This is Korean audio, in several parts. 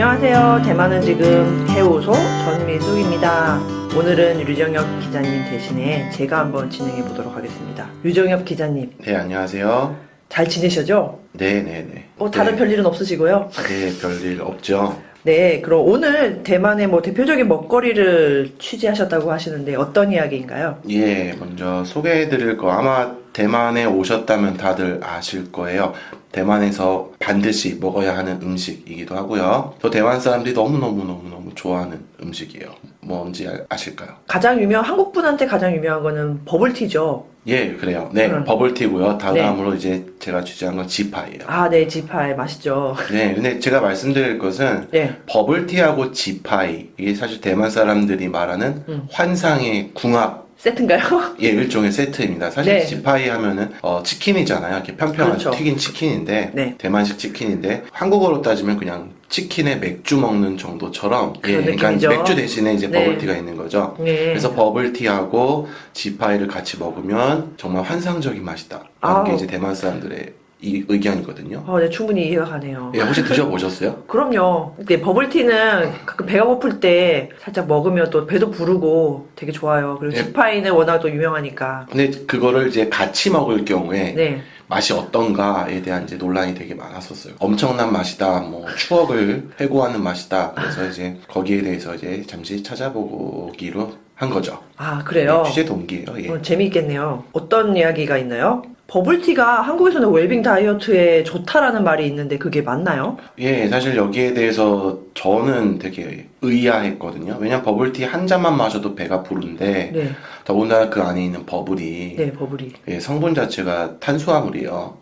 안녕하세요. 대만은 지금 해오소 전미숙입니다. 오늘은 류정엽 기자님 대신에 제가 한번 진행해 보도록 하겠습니다. 류정엽 기자님. 네, 안녕하세요. 잘 지내셨죠? 네네네. 다른 네. 별일은 없으시고요? 네, 별일 없죠. 네, 그럼 오늘 대만의 대표적인 먹거리를 취재하셨다고 하시는데 어떤 이야기인가요? 예, 먼저 소개해드릴 거 아마 대만에 오셨다면 다들 아실 거예요. 대만에서 반드시 먹어야 하는 음식이기도 하고요. 또 대만 사람들이 너무너무 좋아하는 음식이에요. 뭔지 아실까요? 한국 분한테 가장 유명한 거는 버블티죠. 예, 그래요. 네, 버블티고요. 네. 다음으로 이제 제가 취재한 건 지파이에요. 아, 네, 지파이 맛있죠. 네, 근데 제가 말씀드릴 것은 네. 버블티하고 지파이, 이게 사실 대만 사람들이 말하는 환상의 궁합, 세트인가요? 예, 일종의 세트입니다. 사실 네. 지파이 하면은 치킨이잖아요. 이렇게 평평한 그렇죠. 튀긴 치킨인데, 네. 대만식 치킨인데 한국어로 따지면 그냥 치킨에 맥주 먹는 정도처럼, 예, 그러니까 느낌이죠. 맥주 대신에 이제 네. 버블티가 있는 거죠. 네. 그래서 버블티하고 지파이를 같이 먹으면 정말 환상적인 맛이다. 라는 게 아우. 이제 대만 사람들의 이 의견이거든요. 네, 충분히 이해가 가네요. 예, 혹시 드셔보셨어요? 그럼요. 근데 버블티는 가끔 배가 고플 때 살짝 먹으면 또 배도 부르고 되게 좋아요. 그리고 예. 지파이는 워낙 또 유명하니까. 근데 그거를 이제 같이 먹을 경우에 네. 맛이 어떤가에 대한 이제 논란이 되게 많았었어요. 엄청난 맛이다, 뭐 추억을 회고하는 맛이다. 그래서 이제 거기에 대해서 이제 잠시 찾아보기로 한 거죠. 아, 그래요? 네, 취재 동기예요. 예. 재미있겠네요. 어떤 이야기가 있나요? 버블티가 한국에서는 웰빙 다이어트에 좋다라는 말이 있는데 그게 맞나요? 예, 사실 여기에 대해서 저는 되게 의아했거든요. 왜냐면 버블티 한 잔만 마셔도 배가 부른데 네. 더군다나 그 안에 있는 버블이 네, 버블이. 예, 성분 자체가 탄수화물이에요.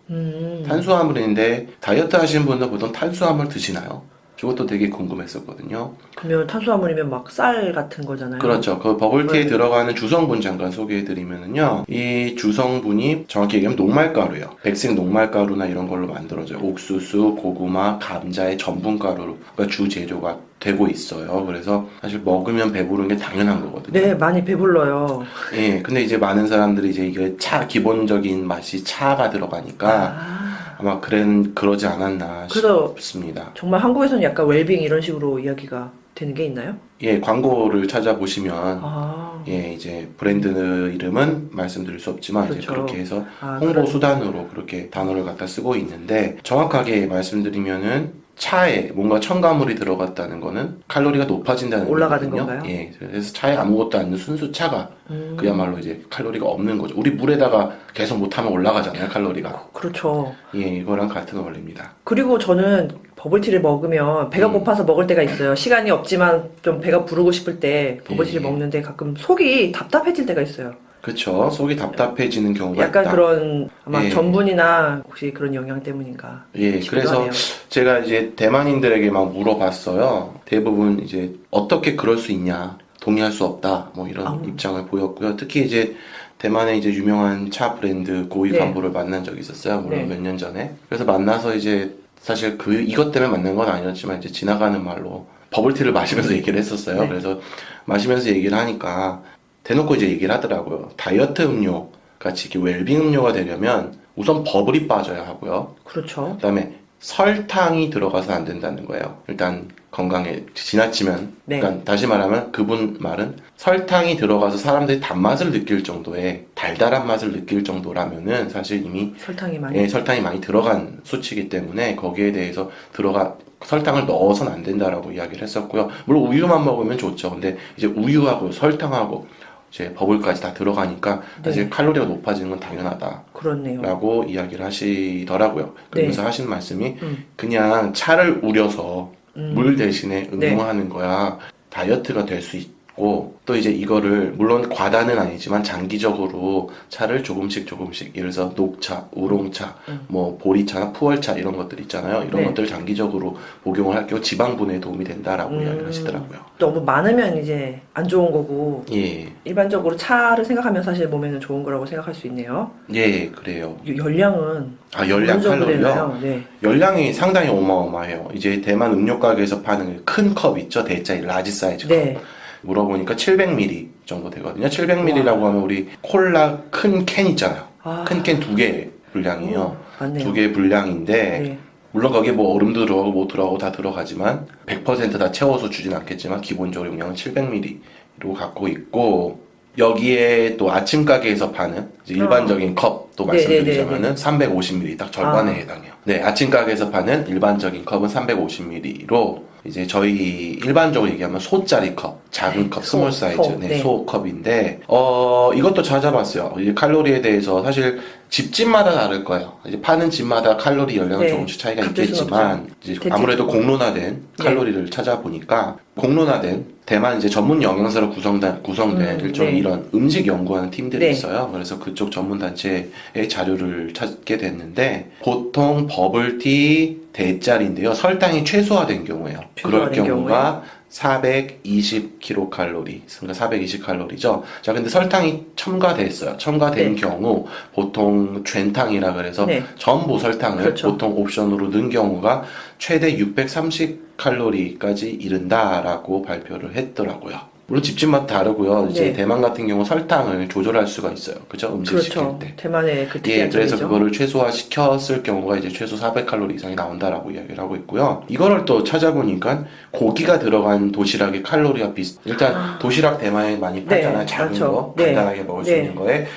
탄수화물인데 다이어트 하시는 분들 보통 탄수화물 드시나요? 그것도 되게 궁금했었거든요. 그러면 탄수화물이면 막 쌀 같은 거잖아요. 그렇죠. 그 버블티에 네. 들어가는 주성분 잠깐 소개해드리면은요. 이 주성분이 정확히 얘기하면 녹말가루예요. 백색 녹말가루나 이런 걸로 만들어져요. 옥수수, 고구마, 감자의 전분가루가 주 재료가 되고 있어요. 그래서 사실 먹으면 배부른 게 당연한 거거든요. 네, 많이 배불러요. 예, 근데 이제 많은 사람들이 이제 이게 기본적인 맛이 차가 들어가니까 아마 그러지 않았나 그래서 싶습니다. 정말 한국에서는 약간 웰빙 이런 식으로 이야기가 되는 게 있나요? 예, 광고를 찾아보시면 아, 예, 이제 브랜드 이름은 말씀드릴 수 없지만 이제 그렇죠. 그렇게 해서 아, 홍보 그런- 수단으로 그렇게 단어를 갖다 쓰고 있는데 정확하게 말씀드리면은 차에 뭔가 첨가물이 들어갔다는 거는 칼로리가 높아진다는 올라가는 거거든요. 건가요? 예, 그래서 차에 아무것도 않는 순수 차가 그야말로 이제 칼로리가 없는 거죠. 우리 물에다가 계속 못하면 올라가잖아요, 칼로리가. 그렇죠. 예, 이거랑 같은 원리입니다. 그리고 저는 버블티를 먹으면 배가 고파서 먹을 때가 있어요. 시간이 없지만 좀 배가 부르고 싶을 때 버블티를 예. 먹는데 가끔 속이 답답해질 때가 있어요. 그렇죠. 속이 답답해지는 경우가 약간 있다. 그런 아마 예. 전분이나 혹시 그런 영향 때문인가 예, 싶기도 그래서 하네요. 제가 이제 대만인들에게 막 물어봤어요. 대부분 이제 어떻게 그럴 수 있냐, 동의할 수 없다, 뭐 이런 입장을 보였고요. 특히 이제 대만의 이제 유명한 차 브랜드 고위 네. 간부를 만난 적이 있었어요. 물론 네. 몇 년 전에. 그래서 만나서 이제 사실 이것 때문에 만난 건 아니었지만 이제 지나가는 말로 버블티를 마시면서 얘기를 했었어요. 네. 그래서 마시면서 얘기를 하니까 대놓고 이제 얘기를 하더라고요. 다이어트 음료 같이 이렇게 웰빙 음료가 되려면 우선 버블이 빠져야 하고요. 그렇죠. 그다음에 설탕이 들어가서 안 된다는 거예요. 일단 건강에 지나치면, 네. 그러니까 다시 말하면 그분 말은 설탕이 들어가서 사람들이 단맛을 느낄 정도의 달달한 맛을 느낄 정도라면은 사실 이미 설탕이 많이. 예, 설탕이 많이 들어간 수치이기 때문에 거기에 대해서 설탕을 넣어서는 안 된다라고 이야기를 했었고요. 물론 우유만 먹으면 좋죠. 근데 이제 우유하고 설탕하고 이제 버블까지 다 들어가니까 사실 네. 칼로리가 높아지는 건 당연하다. 그렇네요. 라고 이야기를 하시더라고요. 그러면서 네. 하신 말씀이 그냥 차를 우려서 물 대신에 네. 응용하는 거야 다이어트가 될 수 있고 또 이제 이거를 물론 과다는 아니지만 장기적으로 차를 조금씩 예를 들어서 녹차, 우롱차, 뭐 보리차나 푸얼차 이런 것들 있잖아요. 이런 네. 것들을 장기적으로 복용을 할 경우 지방 분해에 도움이 된다라고 이야기를 하시더라고요. 너무 많으면 이제 안 좋은 거고 예, 일반적으로 차를 생각하면 사실 몸에는 좋은 거라고 생각할 수 있네요. 예, 그래요. 열량은 열량 어느 정도 칼로리요? 되나요? 네. 열량이 상당히 어마어마해요. 이제 대만 음료 가게에서 파는 큰 컵 있죠? 대짜 라지 사이즈 컵. 네. 물어보니까 700ml 정도 되거든요. 700ml라고 하면 우리 콜라 큰 캔 있잖아요. 아. 큰 캔 두 개 분량이에요. 맞네요. 두 개 분량인데 네. 물론 거기에 뭐 얼음도 들어가고 뭐 들어가고 다 들어가지만 100%다 채워서 주진 않겠지만 기본적으로 용량은 700ml로 갖고 있고, 여기에 또 아침 가게에서 파는 이제 일반적인 컵도 말씀드리자면은 350ml 딱 절반에 해당해요. 네, 아침 가게에서 파는 일반적인 컵은 350ml로 이제 저희 일반적으로 얘기하면 소짜리 컵, 작은 컵, 스몰 사이즈, 소 컵인데 이것도 찾아봤어요. 이제 칼로리에 대해서 사실 집집마다 다를 거예요. 이제 파는 집마다 칼로리 열량은 조금씩 차이가 있겠지만 이제 아무래도 공론화된 칼로리를 찾아보니까 공론화된 대만 이제 전문 영양사로 구성된 일종의 이런 음식 연구하는 팀들이 있어요. 그래서 그쪽 전문 단체의 자료를 찾게 됐는데 보통 버블티 대짜리인데요. 설탕이 최소화된 경우에요. 그럴 경우가 420kcal, 그러니까 420칼로리죠. 자, 근데 설탕이 첨가돼 있어요. 첨가된 경우 보통全糖이라 그래서 전부 설탕을 보통 옵션으로 넣은 경우가 최대 630칼로리까지 이른다라고 발표를 했더라고요. 물론 집집마다 다르고요. 이제 대만 같은 경우 설탕을 조절할 수가 있어요. 그죠? 음식 시킬 때. 대만의 그 특이한 그래서 점이죠. 그거를 최소화시켰을 경우가 이제 최소 400칼로리 이상이 나온다라고 이야기를 하고 있고요. 이거를 또 찾아보니까 고기가 들어간 도시락의 칼로리가 일단 도시락 대만에 많이 팔잖아요. 작은 거, 간단하게 먹을 수 있는 거에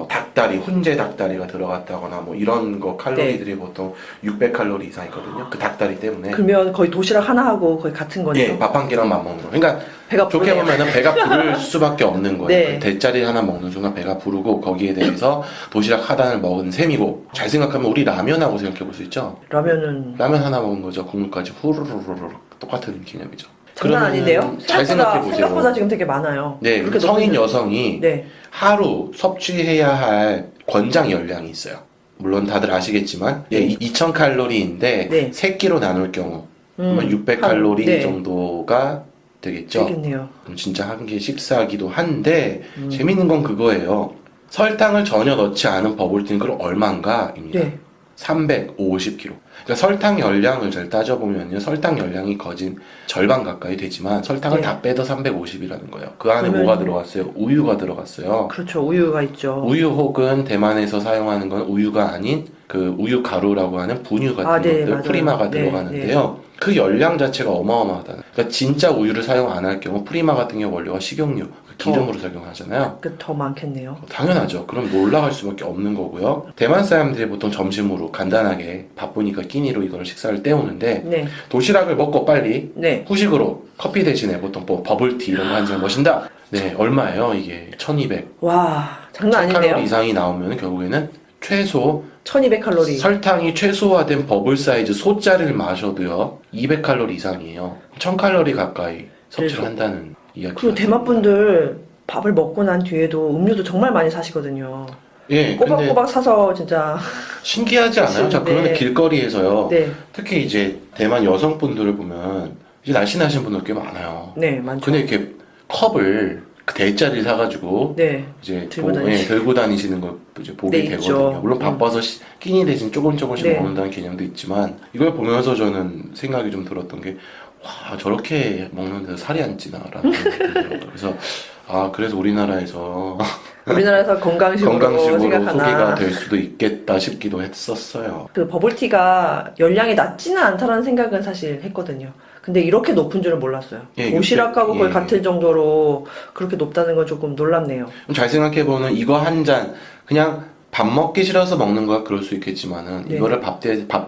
닭다리, 훈제 닭다리가 들어갔다거나 뭐 이런 거 칼로리들이 보통 600칼로리 이상이거든요. 그 닭다리 때문에. 그러면 거의 도시락 하나하고 거의 같은 거네요. 예, 밥 한 끼랑 맞먹는 거. 그러니까 배가 좋게 보면은 배가 부를 수밖에 없는 거예요. 대짜리 하나 먹는 순간 배가 부르고 거기에 대해서 도시락 하나를 먹은 셈이고, 잘 생각하면 우리 라면하고 생각해 볼 수 있죠. 라면 하나 먹은 거죠. 국물까지 후루루루루 똑같은 개념이죠. 장난 아닌데요? 잘 생각해 보세요. 생각보다 지금 되게 많아요. 네, 성인 여성이 하루 섭취해야 할 권장 열량이 있어요. 물론 다들 아시겠지만 2000칼로리인데 3끼로 나눌 경우 그러면 600칼로리 정도가 되겠죠. 되겠네요. 그럼 진짜 한 끼 식사기도 한데 재밌는 건 그거예요. 설탕을 전혀 넣지 않은 버블티는 그럼 얼마인가입니다. 350kcal. 그러니까 설탕 열량을 잘 따져보면요, 설탕 열량이 거진 절반 가까이 되지만 설탕을 다 빼도 350이라는 거예요. 그 안에 뭐가 들어갔어요? 우유가 들어갔어요. 그렇죠. 우유가 있죠. 우유 혹은 대만에서 사용하는 건 우유가 아닌 그 우유 가루라고 하는 분유 같은 것들, 프리마가 들어가는데요. 그 열량 자체가 어마어마하다. 그러니까 진짜 우유를 사용 안 할 경우 프리마 같은 경우 원료가 식용유, 기름으로 작용하잖아요. 더 많겠네요. 당연하죠. 그럼 올라갈 수밖에 없는 거고요. 대만 사람들이 보통 점심으로 간단하게 바쁘니까 끼니로 이걸 식사를 때우는데 도시락을 먹고 빨리 후식으로 커피 대신에 보통 뭐 버블티 이런 거 한 잔 마신다. 얼마예요? 이게 1200. 와, 장난 아닌데요? 1000칼로리 이상이 나오면 결국에는 최소 1200칼로리. 설탕이 최소화된 버블 사이즈 소짜리를 마셔도요 200칼로리 이상이에요. 1000칼로리 가까이 섭취를 한다는 이야기가. 그리고 대만 분들 밥을 먹고 난 뒤에도 음료도 정말 많이 사시거든요. 꼬박꼬박 사서 진짜 신기하지 않아요? 자, 그런데 길거리에서요. 특히 이제 대만 여성분들을 보면 이제 날씬하신 분들 꽤 많아요. 많죠. 근데 이렇게 컵을 그 대짜리 사가지고 이제 들고 다니시는 걸 이제 보게 되거든요. 있죠. 물론 바빠서 끼니 대신 조금씩 먹는다는 개념도 있지만 이걸 보면서 저는 생각이 좀 들었던 게, 와, 저렇게 먹는데도 살이 안 찌나라는 생각이 들더라고요. 그래서 그래서 우리나라에서 건강식으로 소개가 될 수도 있겠다 싶기도 했었어요. 그 버블티가 열량이 낮지는 않다라는 생각은 사실 했거든요. 근데 이렇게 높은 줄은 몰랐어요. 도시락하고 거의 같을 정도로 그렇게 높다는 건 조금 놀랍네요. 잘 생각해보면 이거 한 잔 그냥 밥 먹기 싫어서 먹는 거야 그럴 수 있겠지만은 이거를 밥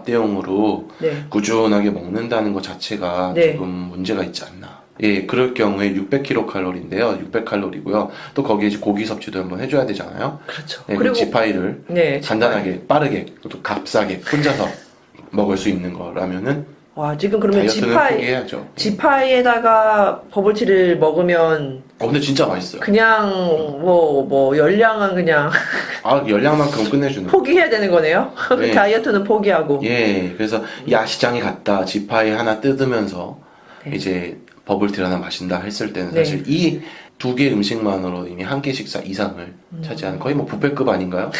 대용으로 꾸준하게 먹는다는 것 자체가 조금 문제가 있지 않나. 그럴 경우에 600kcal인데요. 600칼로리고요. 또 거기에 이제 고기 섭취도 한번 해줘야 되잖아요. 그렇죠. 그리고 지파이를 간단하게, 빠르게, 또 값싸게 혼자서 먹을 수 있는 거라면은. 와, 지금 그러면 포기해야죠. 지파이에다가 버블티를 먹으면 근데 진짜 맛있어요. 그냥 뭐 열량은 그냥 열량만큼 끝내주는 포기해야 되는 거네요. 다이어트는 포기하고. 그래서 야시장에 갔다 지파이 하나 뜯으면서 이제 버블티를 하나 마신다 했을 때는 사실 이 두 개 음식만으로 이미 한 끼 식사 이상을 차지하는 거의 뭐 뷔페급 아닌가요?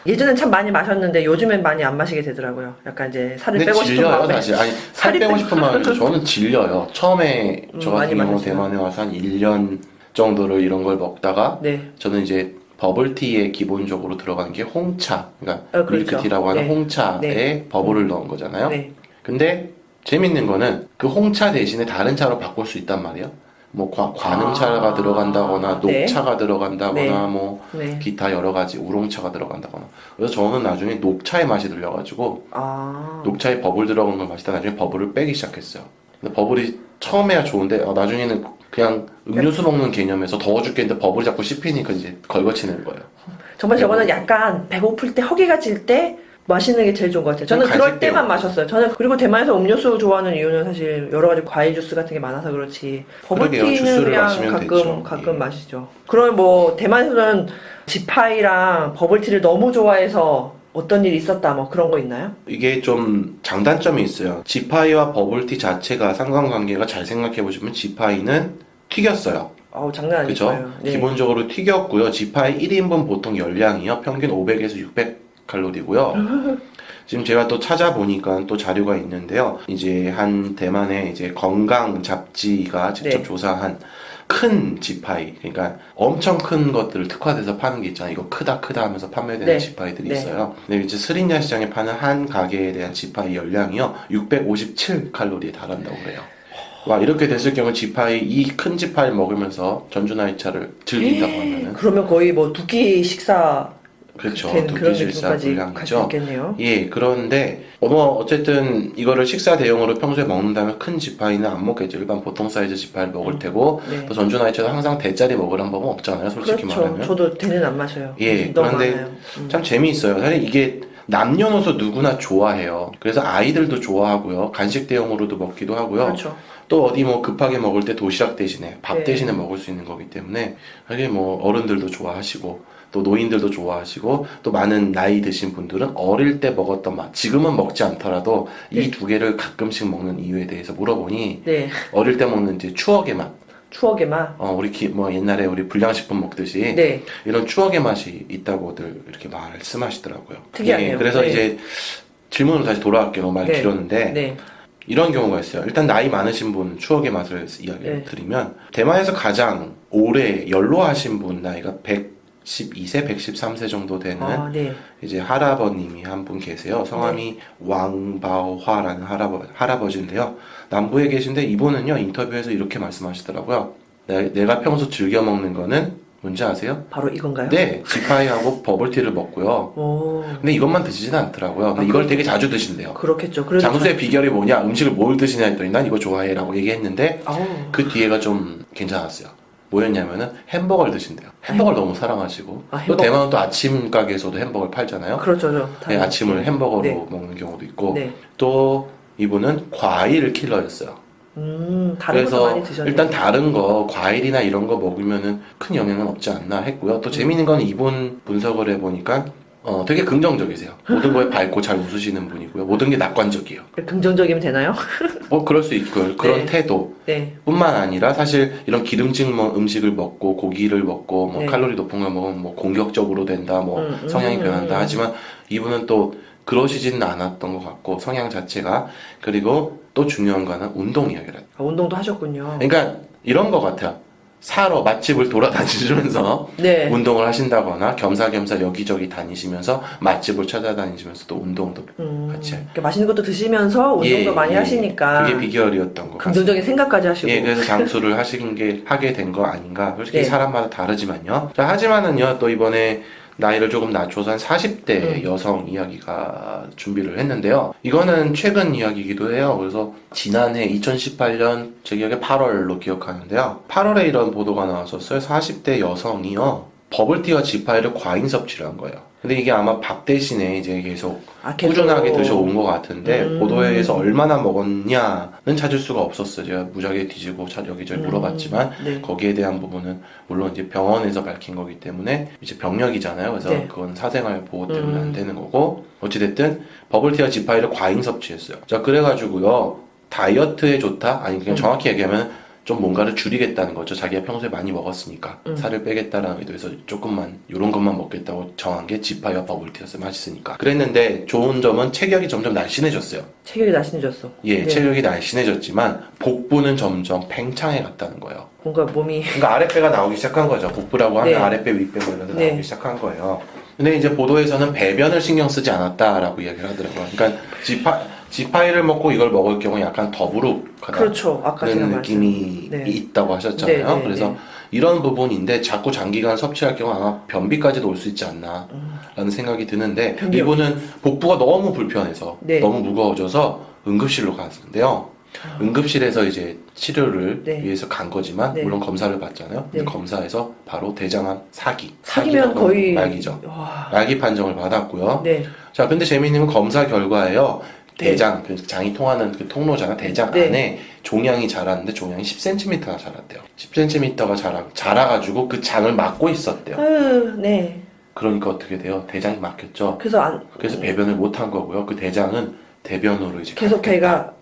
예전엔 참 많이 마셨는데 요즘엔 많이 안 마시게 되더라고요. 약간 이제 살을 빼고 싶은 마음에. 사실. 살 빼고 싶은 마음에 저는 질려요. 처음에 저 같은 경우 대만에 와서 한 1년 정도를 이런 걸 먹다가 저는 이제 버블티에 기본적으로 들어가는 게 홍차, 그러니까 그렇죠. 밀크티라고 하는 네. 홍차에 네. 버블을 넣은 거잖아요. 네. 근데 재밌는 거는 그 홍차 대신에 다른 차로 바꿀 수 있단 말이에요. 뭐 관음차가 들어간다거나 네. 녹차가 들어간다거나 네. 뭐 네. 기타 여러 가지 우롱차가 들어간다거나. 그래서 저는 나중에 녹차의 맛이 들려가지고 녹차에 버블 들어간 걸 마시다 나중에 버블을 빼기 시작했어요. 근데 버블이 처음에야 좋은데 나중에는 그냥 음료수 먹는 개념에서 더워 죽겠는데 버블이 자꾸 씹히니까 이제 걸거치는 거예요. 정말 저거는 약간 배고플 때 허기가 질 때 마시는 게 제일 좋은 것 같아요. 저는 그럴 때만 마셨어요. 저는 그리고 대만에서 음료수 좋아하는 이유는 사실 여러 가지 과일 주스 같은 게 많아서 그렇지. 버블티는 그냥 가끔 마시죠. 그럼 뭐 대만에서는 지파이랑 버블티를 너무 좋아해서 어떤 일이 있었다 뭐 그런 거 있나요? 이게 좀 장단점이 있어요. 지파이와 버블티 자체가 상관관계가 잘 생각해 보시면 지파이는 튀겼어요. 장난 아닐 그죠? 거예요. 네. 기본적으로 튀겼고요. 지파이 1인분 보통 열량이요. 평균 500에서 600 칼로리고요. 지금 제가 또 찾아보니까 또 자료가 있는데요. 이제 한 대만의 이제 건강 잡지가 직접 네. 조사한 큰 지파이, 그러니까 엄청 큰 것들을 특화돼서 파는 게 있잖아요. 이거 크다 하면서 판매되는 네. 지파이들이 네. 있어요. 근데 이제 스린야 시장에 파는 한 가게에 대한 지파이 열량이요. 657 칼로리에 달한다고 그래요. 와, 이렇게 됐을 경우 지파이, 이 큰 지파이 먹으면서 전주나이차를 즐긴다고 하면은. 그러면 거의 뭐 두 끼 식사 그렇죠. 그런 느낌까지 갈 수 있겠네요. 예, 그런데 어쨌든 이거를 식사 대용으로 평소에 먹는다면 큰 지파이는 안 먹겠죠. 일반 보통 사이즈 지파이를 먹을 테고 또 전주나이차도 항상 대짜리 먹으라는 법은 없잖아요. 솔직히 그렇죠. 말하면. 저도 대는 안 마셔요. 예, 그런데 참 재미있어요. 사실 이게 남녀노소 누구나 좋아해요. 그래서 아이들도 좋아하고요. 간식 대용으로도 먹기도 하고요. 그렇죠. 또 어디 뭐 급하게 먹을 때 도시락 대신에 밥 네. 대신에 먹을 수 있는 거기 때문에 이게 뭐 어른들도 좋아하시고 또 노인들도 좋아하시고 또 많은 나이 드신 분들은 어릴 때 먹었던 맛 지금은 먹지 않더라도 이 두 개를 가끔씩 먹는 이유에 대해서 물어보니 네. 어릴 때 먹는 이제 추억의 맛 추억의 맛. 뭐 옛날에 우리 불량식품 먹듯이 네. 이런 추억의 맛이 있다고들 이렇게 말씀하시더라고요. 특이하네요. 예, 그래서 네. 이제 질문으로 다시 돌아갈게요. 말 네. 길었는데 네. 이런 경우가 있어요. 일단 나이 많으신 분 추억의 맛을 이야기를 드리면 대만에서 가장 오래 연로하신 분 나이가 112세, 113세 정도 되는 네. 이제 할아버님이 한 분 계세요. 성함이 왕바오화라는 할아버지인데요. 남부에 계신데 이분은요 인터뷰에서 이렇게 말씀하시더라고요. 내가 평소 즐겨 먹는 거는 뭔지 아세요? 바로 이건가요? 네, 지파이하고 버블티를 먹고요. 근데 이것만 드시지는 않더라고요. 근데 이걸 되게 자주 드신대요. 그렇겠죠. 장수의 비결이 뭐냐? 음식을 뭘 드시냐 했더니 난 이거 좋아해라고 얘기했는데 그 뒤에가 좀 괜찮았어요. 뭐였냐면은 햄버거를 드신대요. 햄버거를 너무 사랑하시고 또 대만은 또 아침 가게에서도 햄버거를 팔잖아요. 그렇죠. 네, 아침을 햄버거로 먹는 경우도 있고 또 이분은 과일 킬러였어요. 다른 것도 많이 드셨네요. 일단 다른 거 과일이나 이런 거 먹으면은 큰 영향은 없지 않나 했고요. 또 재밌는 건 이분 분석을 해보니까 되게 긍정적이세요. 모든 거에 밝고 잘 웃으시는 분이고요. 모든 게 낙관적이에요. 긍정적이면 되나요? 그럴 수 있고요. 그런 태도 뿐만 아니라 사실 이런 기름진 음식을 먹고 고기를 먹고 뭐 칼로리 높은 걸 먹으면 뭐 공격적으로 된다, 뭐 성향이 변한다 하지만 이분은 또 그러시지는 않았던 것 같고 성향 자체가 그리고 또 중요한 거는 운동 이야기를 해요. 운동도 하셨군요. 그러니까 이런 것 같아요. 사러 맛집을 돌아다니시면서 운동을 하신다거나 겸사겸사 여기저기 다니시면서 맛집을 찾아다니시면서 또 운동도 같이 해요. 그러니까 맛있는 것도 드시면서 운동도 많이 하시니까 그게 비결이었던 것 같아요. 긍정적인 생각까지 하시고 그래서 장수를 하게 된 거 아닌가. 솔직히 사람마다 다르지만요. 자, 하지만은요 또 이번에 나이를 조금 낮춰서 한 40대 여성 이야기가 준비를 했는데요. 이거는 최근 이야기이기도 해요. 그래서 지난해 2018년 제 기억에 8월로 기억하는데요. 8월에 이런 보도가 나왔었어요. 40대 여성이요. 버블티와 지파이를 과잉 섭취를 한 거예요. 근데 이게 아마 밥 대신에 이제 계속 꾸준하게 드셔온 것 같은데 보도에서 얼마나 먹었냐는 찾을 수가 없었어요. 제가 무지하게 뒤지고 여기저기 물어봤지만 거기에 대한 부분은 물론 이제 병원에서 밝힌 거기 때문에 이제 병력이잖아요. 그래서 그건 사생활 보호 때문에 안 되는 거고 어찌됐든 버블티와 지파이를 과잉 섭취했어요. 자, 그래가지고요 다이어트에 좋다? 아니 그냥 정확히 얘기하면 좀 뭔가를 줄이겠다는 거죠. 자기가 평소에 많이 먹었으니까 살을 빼겠다라는 의도에서 조금만 이런 것만 먹겠다고 정한 게 지파이와 버블티였어요. 맛있으니까. 그랬는데 좋은 점은 체격이 점점 날씬해졌어요. 체격이 날씬해졌어. 예, 네. 체격이 날씬해졌지만 복부는 점점 팽창해 갔다는 거예요. 뭔가 몸이 그러니까 아랫배가 나오기 시작한 거죠. 복부라고 하면 네. 아랫배, 윗배 뭐 이런 데 네. 나오기 시작한 거예요. 근데 이제 보도에서는 배변을 신경 쓰지 않았다라고 이야기를 하더라고요. 그러니까 지파이를 먹고 이걸 먹을 경우 약간 더부룩하다는 그렇죠. 아까 제가 느낌이 네. 있다고 하셨잖아요. 네, 네, 그래서 네. 이런 부분인데 자꾸 장기간 섭취할 경우 아마 변비까지도 올 수 있지 않나라는 생각이 드는데 변비요? 이분은 복부가 너무 불편해서 네. 너무 무거워져서 응급실로 갔는데요. 응급실에서 이제 치료를 네. 위해서 간 거지만 네. 물론 검사를 받잖아요. 근데 네. 검사에서 바로 대장암 사기면 사기라고 거의 말기죠. 와. 말기 판정을 받았고요. 네. 자, 근데 재미있는 건 검사 결과에요. 대장, 그 장이 통하는 그 통로잖아. 대장 네. 안에 종양이 자랐는데 종양이 10cm가 자랐대요. 10cm가 자라가지고 그 장을 막고 있었대요. 네. 그러니까 어떻게 돼요? 대장이 막혔죠. 그래서 그래서 배변을 못 한 거고요. 그 대장은 대변으로 이제 계속 갔겠다.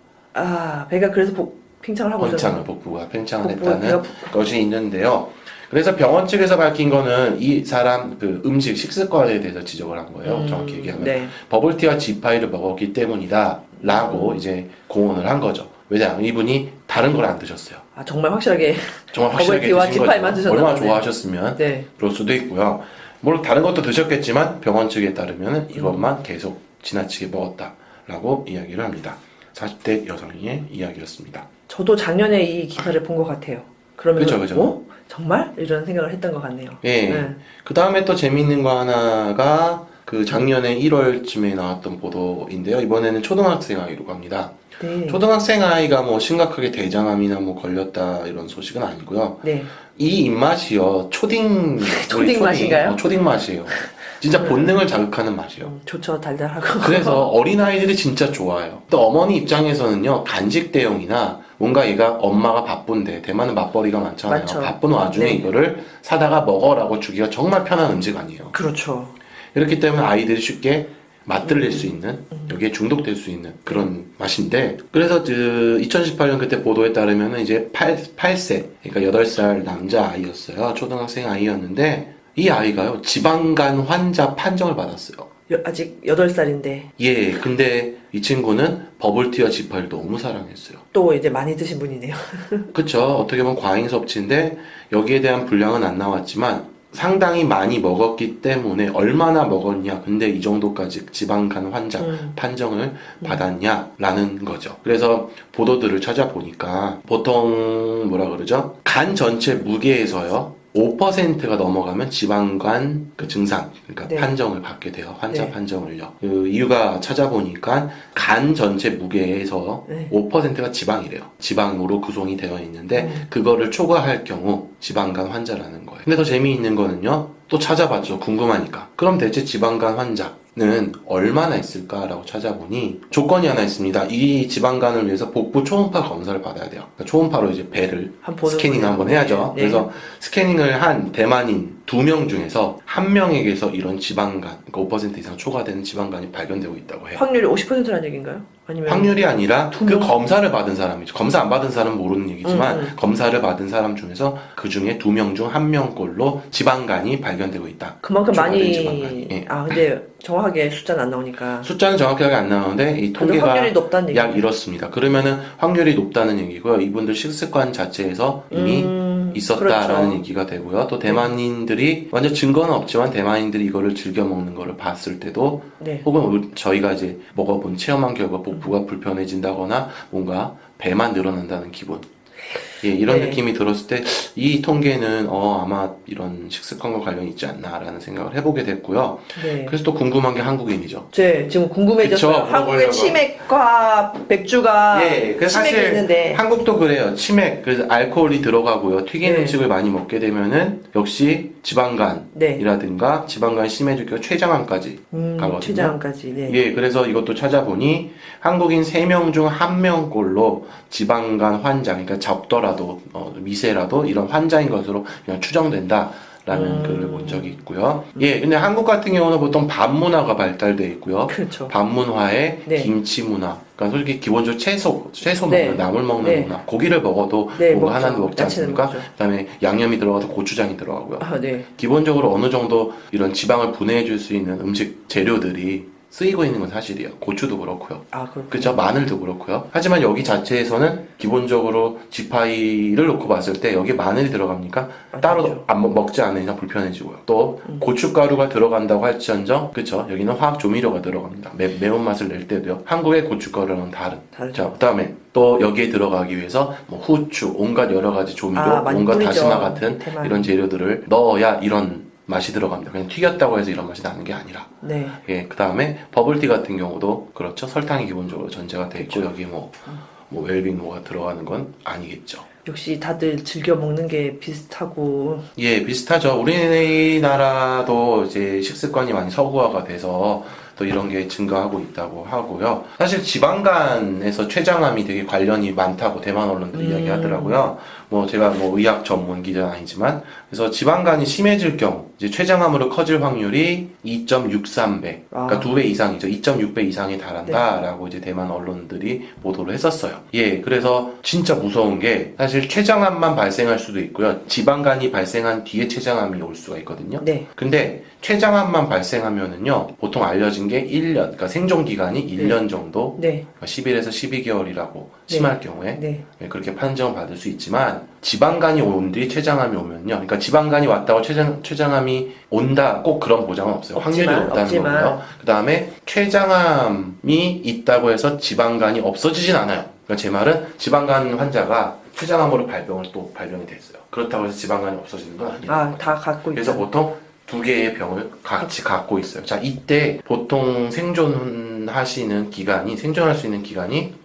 배가 그래서 팽창을 하고 있었어요. 복부가 팽창을 복부가 했다는 것이 있는데요. 그래서 병원 측에서 밝힌 거는 이 사람 그 음식 식습관에 대해서 지적을 한 거예요. 정확히 얘기하면 네. 버블티와 지파이를 먹었기 때문이다라고 이제 공언을 한 거죠. 왜냐하면 이분이 다른 걸 안 드셨어요. 아 정말 확실하게 정말 확실하게 버블티와 드신 지파이만 거죠. 드셨나 얼마나 보네. 좋아하셨으면 네. 그럴 수도 있고요. 물론 다른 것도 드셨겠지만 병원 측에 따르면 이것만 계속 지나치게 먹었다라고 이야기를 합니다. 40대 여성의 이야기였습니다. 저도 작년에 이 기사를 본 것 같아요. 그러면 그죠. 정말? 이런 생각을 했던 것 같네요. 예. 네. 그 다음에 또 재밌는 거 하나가 그 작년에 1월쯤에 나왔던 보도인데요. 이번에는 초등학생 아이로 갑니다. 네. 초등학생 아이가 뭐 심각하게 대장암이나 뭐 걸렸다 이런 소식은 아니고요. 네. 이 입맛이요. 초딩 맛인가요? 초딩 맛이에요. 진짜 본능을 자극하는 맛이에요. 좋죠. 달달하고. 그래서 어린아이들이 진짜 좋아해요. 또 어머니 입장에서는요, 간식 대용이나 뭔가 얘가 엄마가 바쁜데, 대만은 맞벌이가 많잖아요. 많죠. 바쁜 와중에 네. 이거를 사다가 먹어라고 주기가 정말 편한 음식 아니에요. 그렇죠. 이렇기 때문에 아이들이 쉽게 맛들릴 수 있는, 여기에 중독될 수 있는 그런 맛인데, 그래서 2018년 그때 보도에 따르면 이제 8세, 그러니까 8살 남자 아이였어요. 초등학생 아이였는데, 이 아이가요, 지방간 환자 판정을 받았어요. 아직 8살인데 예, 근데 이 친구는 버블티와 지파이를 너무 사랑했어요. 또 이제 많이 드신 분이네요. 그쵸. 어떻게 보면 과잉 섭취인데, 여기에 대한 분량은 안 나왔지만, 상당히 많이 먹었기 때문에 얼마나 먹었냐, 근데 이 정도까지 지방간 환자 판정을 받았냐라는 거죠. 그래서 보도들을 찾아보니까 보통 뭐라 그러죠? 간 전체 무게에서요 5%가 넘어가면 지방간 그 증상, 그러니까 네. 판정을 받게 돼요. 환자 네. 판정을요. 그 이유가 찾아보니까 간 전체 무게에서 네. 5%가 지방이래요. 지방으로 구성이 되어 있는데 그거를 초과할 경우 지방간 환자라는 거예요. 근데 더 재미있는 거는요. 또 찾아봤죠. 궁금하니까. 그럼 대체 지방간 환자는 얼마나 있을까라고 찾아보니 조건이 하나 있습니다. 이 지방간을 위해서 복부 초음파 검사를 받아야 돼요. 그러니까 초음파로 이제 배를 스캐닝 한번 해야죠. 네. 그래서 스캐닝을 한 대만인 2명 중에서 1명에게서 이런 지방간, 그러니까 5% 이상 초과되는 지방간이 발견되고 있다고 해요. 확률이 50%라는 얘기인가요? 아니면 확률이 아니라 그 2명? 검사를 받은 사람이죠. 검사 안 받은 사람은 모르는 얘기지만 검사를 받은 사람 중에서 그 중에 2명 중 1명꼴로 지방간이 발견되고 있다. 그만큼 초과된 많이 지방간이. 예. 근데 정확하게 숫자는 안 나오니까 숫자는 정확하게 안 나오는데 이 그래도 통계가 확률이 높다는 약 얘기예요. 이렇습니다. 그러면은 확률이 높다는 얘기고요. 이분들 식습관 자체에서 이미 있었다라는 그렇죠. 얘기가 되고요. 또 대만인들이 완전 증거는 없지만 대만인들이 이거를 즐겨 먹는 거를 봤을 때도 네. 혹은 저희가 이제 먹어본 체험한 결과 복부가 불편해진다거나 뭔가 배만 늘어난다는 기분. 예, 이런 네. 느낌이 들었을 때 이 통계는 아마 이런 식습관과 관련이 있지 않나라는 생각을 해보게 됐고요. 네. 그래서 또 궁금한 게 한국인이죠. 지금 궁금해졌어요. 그쵸, 한국에 물어보려고. 치맥과 백주가 예, 그 치맥이 사실 있는데 한국도 그래요. 치맥, 그래서 알코올이 들어가고요. 튀긴 네. 음식을 많이 먹게 되면은 역시 지방간이라든가 네. 지방간이 심해질 경우 췌장암까지 가거든요. 췌장암까지. 네. 예, 그래서 이것도 찾아보니 한국인 3명 중 1명꼴로 지방간 환자, 그러니까 적더라도 미세라도 이런 환자인 것으로 그냥 추정된다라는 글을 본 적이 있고요. 예, 근데 한국 같은 경우는 보통 밥 문화가 발달돼 있고요. 그렇죠. 밥 문화에 네. 김치 문화, 그러니까 솔직히 기본적으로 채소 네. 먹는, 나물 먹는 네. 거나 고기를 먹어도 네, 뭔가 먹죠. 하나는 먹지 야채는 않습니까? 먹죠. 그다음에 양념이 들어가서 고추장이 들어가고요. 아, 네. 기본적으로 어느 정도 이런 지방을 분해해 줄 수 있는 음식 재료들이 쓰이고 있는 건 사실이에요. 고추도 그렇고요. 아, 그렇군요. 그렇죠. 마늘도 그렇고요. 하지만 여기 자체에서는 기본적으로 지파이를 놓고 봤을 때 여기 마늘이 들어갑니까? 따로 안 먹지 않으니까 불편해지고요. 또 고춧가루가 들어간다고 할지언정, 그렇죠. 여기는 화학 조미료가 들어갑니다. 매운맛을 낼 때도요. 한국의 고춧가루랑 다른. 자, 그다음에 또 여기에 들어가기 위해서 뭐 후추, 온갖 여러 가지 조미료, 많이 온갖 뿌리죠. 다시마 같은 대만. 이런 재료들을 넣어야 이런 맛이 들어갑니다. 그냥 튀겼다고 해서 이런 맛이 나는 게 아니라. 네. 예, 그 다음에 버블티 같은 경우도 그렇죠. 설탕이 기본적으로 전제가 돼 있고 여기 뭐 웰빙 뭐가 들어가는 건 아니겠죠. 역시 다들 즐겨 먹는 게 비슷하고. 예, 비슷하죠. 우리나라도 이제 식습관이 많이 서구화가 돼서 또 이런 게 증가하고 있다고 하고요. 사실 지방간에서 췌장암이 되게 관련이 많다고 대만 언론들이 이야기하더라고요. 뭐 제가 뭐 의학 전문 기자는 아니지만 그래서 지방간이 심해질 경우 이제 췌장암으로 커질 확률이 2.63배, 그러니까 2배 이상이죠. 2.6배 이상에 달한다라고 이제 대만 언론들이 보도를 했었어요. 예, 그래서 진짜 무서운 게 사실 췌장암만 발생할 수도 있고요. 지방간이 발생한 뒤에 췌장암이 올 수가 있거든요. 네. 근데 췌장암만 발생하면은요, 보통 알려진 게 1년, 그러니까 생존 기간이 1년 정도, 네. 그러니까 11에서 12개월이라고 심할 경우에 네. 그렇게 판정을 받을 수 있지만 지방간이 온 뒤 췌장암이 오면요, 그러니까 지방간이 왔다고 췌장암이 온다 꼭 그런 보장은 없어요. 확률이 높다는 거고요. 그 다음에 췌장암이 있다고 해서 지방간이 없어지진 않아요. 그러니까 제 말은 지방간 환자가 췌장암으로 발병이 됐어요. 그렇다고 해서 지방간이 없어지는 건 아니에요. 다 갖고 있죠. 그래서 보통 두 개의 병을 같이 갖고 있어요. 자, 이때 보통 생존할 수 있는 기간이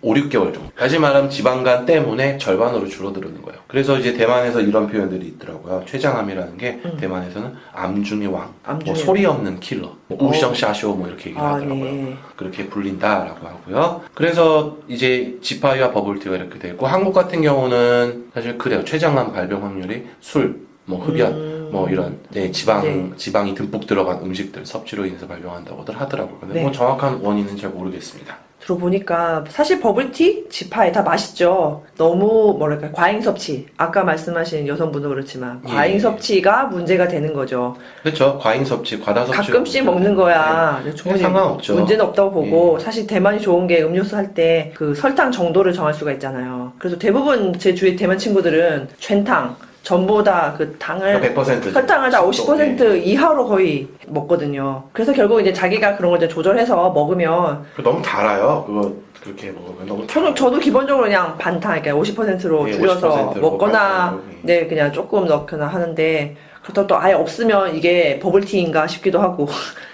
5, 6개월 정도. 다시 말하면 지방간 때문에 절반으로 줄어드는 거예요. 그래서 이제 대만에서 이런 표현들이 있더라고요. 췌장암이라는 게 대만에서는 암 중의 왕, 뭐 소리 없는 킬러, 우성샤쇼 뭐 이렇게 얘기를 하더라고요. 네. 그렇게 불린다라고 하고요. 그래서 이제 지파이와 버블티가 이렇게 되고 한국 같은 경우는 사실 그래요. 췌장암 발병 확률이 술, 뭐 흡연, 뭐 이런 지방이 듬뿍 들어간 음식들 섭취로 인해서 발병한다고들 하더라고요. 근데 뭐 정확한 원인은 잘 모르겠습니다. 들어보니까 사실 버블티, 지파이 다 맛있죠. 너무 뭐랄까 과잉 섭취. 아까 말씀하신 여성분도 그렇지만 과잉 섭취가 문제가 되는 거죠. 그렇죠. 과잉 섭취, 과다 섭취. 가끔씩 먹는 거야. 충분히 상관없죠. 문제는 없다고 보고 사실 대만이 좋은 게 음료수 할 때 그 설탕 정도를 정할 수가 있잖아요. 그래서 대부분 제 주위 대만 친구들은全糖 전부 다 그 당을 100% 설탕을 다 50% 이하로 거의 먹거든요. 그래서 결국 이제 자기가 그런 걸 이제 조절해서 먹으면 너무 달아요. 그거 그렇게 먹으면 너무 달아요. 저도 기본적으로 그냥 반탕, 그러니까 50%로 줄여서 50%로 먹거나 네 그냥 조금 넣거나 하는데 그렇다고 또 아예 없으면 이게 버블티인가 싶기도 하고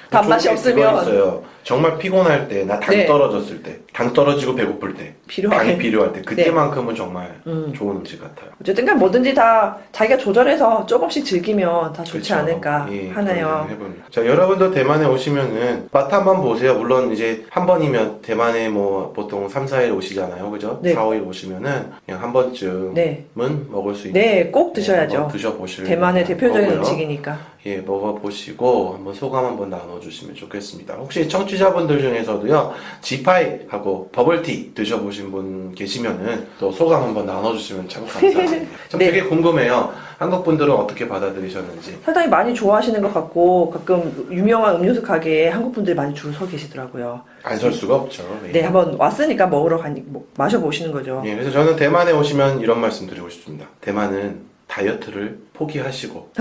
단맛이 없으면 있어요. 정말 피곤할 때, 나 당 떨어졌을 때, 당 떨어지고 배고플 때, 당이 필요할 때, 그때만큼은 정말 좋은 음식 같아요. 어쨌든 간 뭐든지 다 자기가 조절해서 조금씩 즐기면 다 좋지 않을까 하네요. 자, 여러분도 대만에 오시면은 맛 한번 보세요. 물론 이제 한 번이면 대만에 뭐 보통 3, 4일 오시잖아요. 그죠? 4, 5일 오시면은 그냥 한 번쯤은 먹을 수 있는. 네, 꼭 드셔야죠. 드셔보실 대만의 대표적인 거고요. 음식이니까. 예, 먹어보시고 한번 소감 한번 나눠주시면 좋겠습니다. 혹시 청취자분들 중에서도요, 지파이하고 버블티 드셔보신 분 계시면은 또 소감 한번 나눠주시면 참 감사하겠습니다. 참 되게 궁금해요. 한국 분들은 어떻게 받아들이셨는지. 상당히 많이 좋아하시는 것 같고 가끔 유명한 음료수 가게에 한국 분들이 많이 줄 서 계시더라고요. 안 설 수가 없죠. 네, 한번 왔으니까 마셔보시는 거죠. 예, 그래서 저는 대만에 오시면 이런 말씀 드리고 싶습니다. 대만은 다이어트를 포기하시고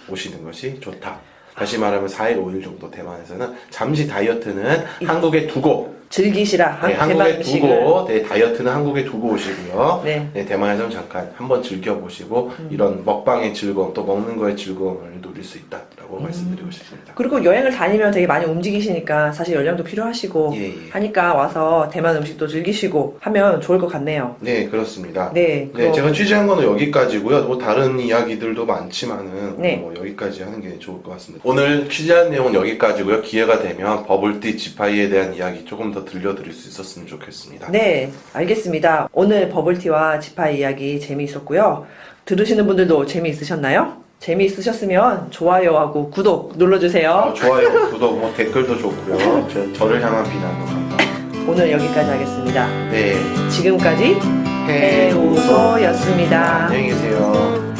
오시는 것이 좋다. 다시 말하면 4일, 5일 정도 대만에서는 잠시 다이어트는 한국에 두고 즐기시라. 네, 한국에 두고 다이어트는 한국에 두고 오시고요. 네. 대만에서는 잠깐 한번 즐겨보시고 이런 먹방의 즐거움 또 먹는 거의 즐거움을 누릴 수 있다라고 말씀드리고 싶습니다. 그리고 여행을 다니면 되게 많이 움직이시니까 사실 연령도 필요하시고 하니까 와서 대만 음식도 즐기시고 하면 좋을 것 같네요. 네, 그렇습니다. 네, 제가 취재한 거는 여기까지고요. 뭐 다른 이야기들도 많지만은 뭐 여기까지 하는 게 좋을 것 같습니다. 오늘 취재한 내용은 여기까지고요. 기회가 되면 버블티 지파이에 대한 이야기 조금 더 들려드릴 수 있었으면 좋겠습니다. 네, 알겠습니다. 오늘 버블티와 지파이 이야기 재미있었고요. 들으시는 분들도 재미있으셨나요? 재미있으셨으면 좋아요하고 구독 눌러주세요. 좋아요, 구독, 뭐 댓글도 좋고요. 저를 향한 비난도 감사합니다. 오늘 여기까지 하겠습니다. 네. 지금까지 해우소였습니다. 안녕히 계세요.